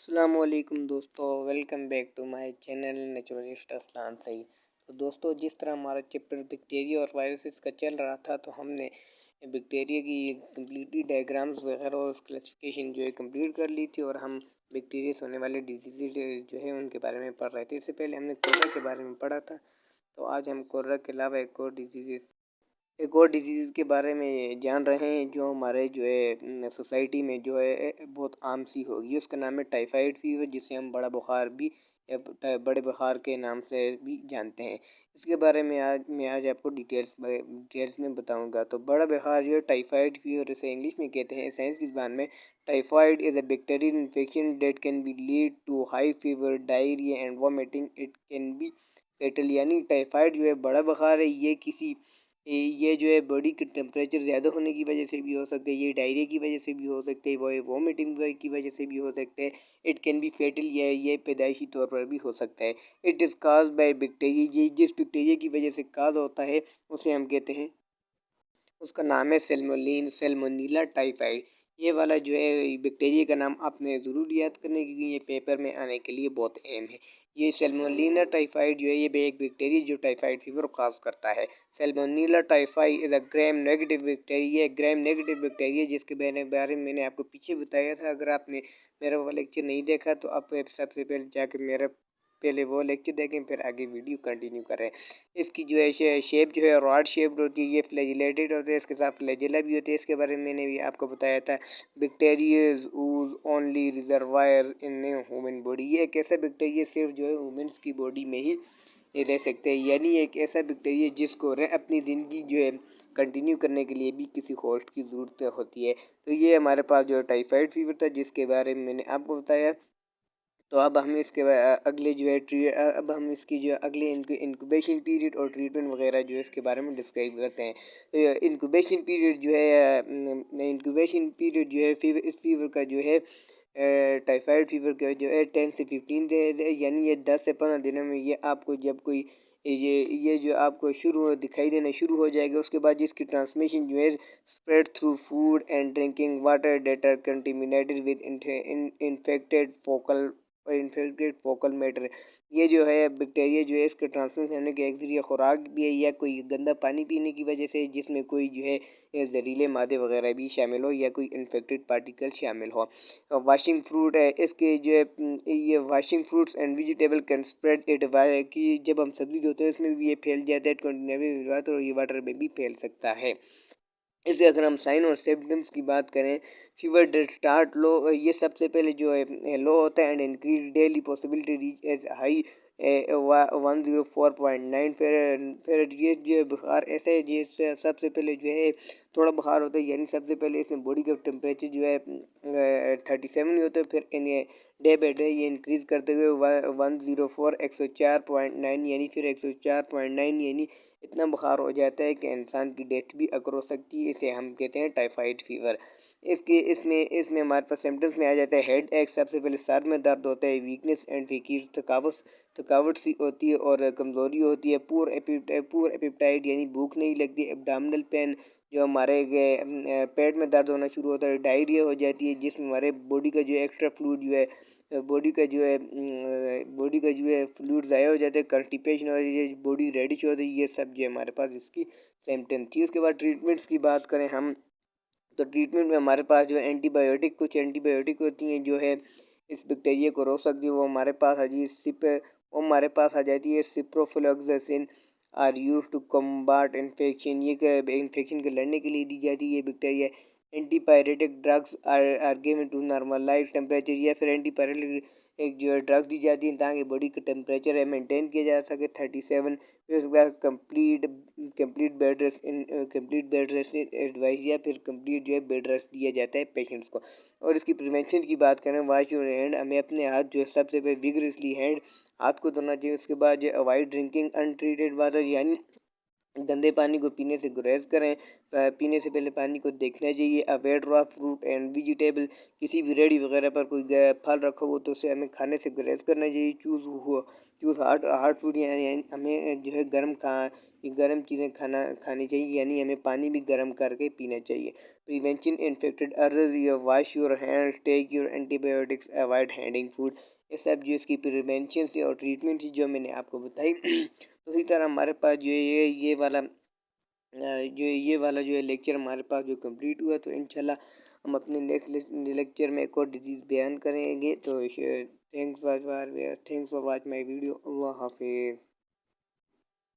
अस्सलामुअलैकुम दोस्तों, welcome back to my channel naturalist Aslan Saeed. तो दोस्तों, जिस तरह हमारा चैप्टर बैक्टीरिया और वायरसेस का चल रहा था, तो हमने बैक्टीरिया की कम्प्लीटली डायग्राम्स वगैरह और क्लासिफिकेशन जो है कंप्लीट कर ली थी और हम बैक्टीरिया से होने वाले डिजीज़ जो है उनके बारे में पढ़ रहे थे। इससे पहले हमने कोर्रा के बारे में पढ़ा था, तो आज हम कोर्रा के अलावा एक और डिजीज़ के बारे में जान रहे हैं जो हमारे जो है सोसाइटी में जो है बहुत आम सी होगी। उसका नाम है टाइफाइड फीवर, जिसे हम बड़ा बुखार भी या बड़े बुखार के नाम से भी जानते हैं। इसके बारे में आज आपको डिटेल्स में बताऊंगा। तो बड़ा बुखार जो है टाइफाइड फीवर, इसे इंग्लिश में कहते हैं। साइंस की ज़बान में typhoid is a bacterial infection that can be lead to high fever, diarrhoea and vomiting. It can be fatal. यानी टाइफाइड जो है बड़ा बुखार है, ये जो है बॉडी के टेम्परेचर ज़्यादा होने की वजह से भी हो सकता है, ये डायरिया की वजह से भी हो सकते हैं, वो वॉमिटिंग की वजह से भी हो सकते हैं। इट कैन बी फेटल, ये पैदाइशी तौर पर भी हो सकता है। It is cause by bacteria. ये जिस बैक्टीरिया की वजह से काज होता है उसे हम कहते हैं, उसका नाम है सेल्मोनीला टाइफाइड। ये वाला जो है बैक्टीरिया का नाम आपने ज़रूर याद करना, क्योंकि ये पेपर में आने के लिए बहुत अहम है। ये सेल्मोनीला टाइफाइड जो है ये भी एक बैक्टीरिया जो टाइफाइड फीवर काज करता है। Salmonella typhoid is a gram negative bacteria. Gram negative bacteria जिसके बारे में मैंने आपको पीछे बताया था। अगर आपने मेरा वो लेक्चर नहीं देखा तो आप सबसे पहले जाकर मेरा पहले वो लेक्चर देखें, फिर आगे वीडियो कंटिन्यू करें। इसकी जो है शेप जो है रॉड शेप्ड होती है, ये फ्लैजिलेटेड होते हैं, इसके साथ फ्लैजिला भी होते हैं। इसके बारे में मैंने भी आपको बताया था। Bacterias Uz only reservoir in human body. ये एक ऐसा बैक्टीरिया सिर्फ जो है ह्यूमन्स की बॉडी में ही रह सकते हैं। यानी एक ऐसा बैक्टीरिया जिसको अपनी ज़िंदगी जो है कंटिन्यू करने के लिए भी किसी होस्ट की ज़रूरत होती है। तो ये हमारे पास जो टाइफाइड फीवर था, जिसके बारे में मैंने आपको बताया। तो अब हम अगले जो है अब हम इसकी जो अगले इंक्यूबेशन पीरियड और ट्रीटमेंट वगैरह जो है इसके बारे में डिस्क्राइब करते हैं। तो इंक्यूबेशन पीरियड जो है इस फीवर का जो है टाइफाइड फीवर का जो है 10 से 15 डेज है। यानी ये 10 से 15 दिनों में ये आपको जब कोई ये जो आपको दिखाई देना शुरू हो जाएगा, उसके बाद इसकी ट्रांसमिशन जो है spread through food and drinking water that are contaminated with infected faecal matter. ये जो है बैक्टीरिया जो है इसके ट्रांसमिशन होने का एक जरिए खुराक भी है, या कोई गंदा पानी पीने की वजह से जिसमें कोई जो है जहरीले मादे वगैरह भी शामिल हो, या कोई इन्फेक्टेड पार्टिकल शामिल हो। वाशिंग फ्रूट है इसके जो है ये washing fruits and vegetable can spread it, कि जब हम सब्जी धोते हैं उसमें भी ये फैल जाता है कंटिन्यूसली, और ये वाटर में भी फैल सकता है। इसके अगर हम साइन और सिम्टम्स की बात करें, फीवर डेट स्टार्ट लो, ये सबसे पहले जो है लो होता है and increase daily possibility reach as high 104.9 Fahrenheit. ये जो है बुखार ऐसा है जिससे सबसे पहले जो है थोड़ा बुखार होता है, यानी सबसे पहले इसमें बॉडी का टेम्परेचर जो है 37 ही होता है, फिर डे बाई डे ये इंक्रीज़ करते हुए 104 104.9, यानी फिर 104.9, यानी इतना बुखार हो जाता है कि इंसान की डेथ भी अगर हो सकती है। इसे हम कहते हैं टाइफाइड फीवर। इसमें हमारे पास सिम्टम्स में आ जाता है हेड एक, सबसे पहले सर में दर्द होता है, वीकनेस एंड फीकीर, थकावट सी होती है और कमज़ोरी होती है, पूर एपिटाइट यानी भूख नहीं लगती, एब्डामिनल पेन जो हमारे पेट में दर्द होना शुरू होता है, डायरिया हो जाती है, जिसमें हमारे बॉडी का जो एक्स्ट्रा फ्लूइड जो है बॉडी का जो है फ्लूइड ज़ाया हो जाता है, कंस्टिपेशन हो जाती है, बॉडी रेडिश हो जाती है। ये सब जो है हमारे पास इसकी सिम्टम थी। उसके बाद ट्रीटमेंट्स की बात करें हम, तो ट्रीटमेंट में हमारे पास जो कुछ एंटीबायोटिक होती हैं जो है इस बैक्टीरिया को रोक सकती है। वो हमारे पास आ जाती है ciprofloxacin are use to combat infection. ये इन्फेक्शन के लड़ने के लिए दी जाती है ये bacteria. Antipyretic drugs are given to normalise temperature, या फिर एंटीपायरेटिक एक जो है ड्रग्स दी जाती है ताकि बॉडी का टेम्परेचर है मेंटेन किया जा सके 37। फिर उसके बाद कंप्लीट बेड रेस्ट एडवाइस, या फिर कंप्लीट जो है बेड रेस्ट दिया जाता है पेशेंट्स को। और इसकी प्रिवेंशन की बात करें, वॉश योर हैंड, हमें अपने हाथ जो है सबसे पहले विगरसली हाथ को धोना चाहिए। उसके बाद जो अवॉइड ड्रिंकिंग अनट्रीटेड वाटर, यानी गंदे पानी को पीने से गुरेज करें। पीने से पहले पानी को देखना चाहिए। Avoid raw fruit and vegetable, किसी भी रेडी वगैरह पर कोई फल रखा हो तो उसे हमें खाने से गुरेज करना चाहिए। चूज़ हार्ट फूड, यानी हमें जो है ये गर्म चीज़ें खानी चाहिए, यानी हमें पानी भी गर्म करके पीना चाहिए। Prevention infected urge, your wash your hands, take your antibiotics, avoid handing food. ये सब जो इसकी प्रिवेंशन थी और ट्रीटमेंट थी जो मैंने आपको बताई। तो इसी तरह हमारे पास जो ये वाला जो है लेक्चर हमारे पास जो कंप्लीट हुआ। तो इंशाल्लाह हम अपने नेक्स्ट लेक्चर में एक और डिजीज़ बयान करेंगे। तो thanks for watch my video. अल्लाह हाफिज़।